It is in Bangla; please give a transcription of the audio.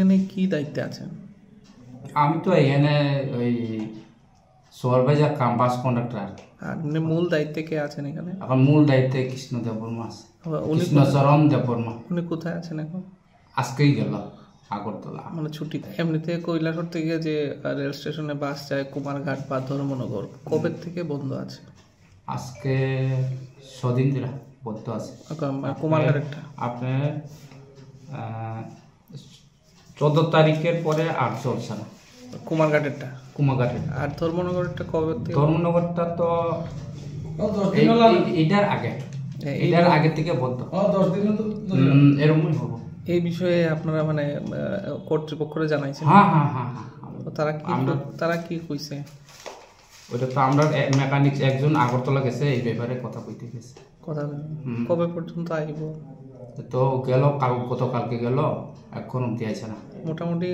এখানে কি দায়িত্বে আছেন? আমি তো এখানে ওই সুপারভাইজার কাম বাস কন্ডাক্টর। আর এমনি মূল দায়িত্বে কে আছেন এখানে? এখন মূল দায়িত্বে কৃষ্ণ দেববর্মা আছে, উনি কৃষ্ণচরণ দেববর্মা। উনি কোথায় আছেন এখন? আজকেই গেল আগরতলা, মানে ছুটিতে। এমনিতে কৈলাসহর থেকে যে রেল স্টেশনে বাস যায় কুমারঘাট বা ধর্মনগর, কবে থেকে বন্ধ আছে? আজকে ছদিন ধরে বন্ধ আছে। কুমারঘাটেরটা আপনার 14 তারিখের পরে আর চলছে না কুমারঘাটেরটা। কুমারঘাটের। আর ধর্মনগরেরটা কবে থেকে? ধর্মনগরটা তো এটার আগে থেকে বন্ধ, 10 দিন এরকমই হবো। এই বিষয়ে আপনারা মানে কর্তৃপক্ষরে জানাইছেন? হ্যাঁ হ্যাঁ হ্যাঁ হ্যাঁ। তো তারা কি কইছে? ওইটা তো আমরা মেকানিক একজন আগরতলা গেছে, এই ব্যাপারে কথা কইতে গেছে। কথা কবে পর্যন্ত আইব? তো গেল গতকালকে গেল, এখন অব্দি আইছে না। মোটামুটি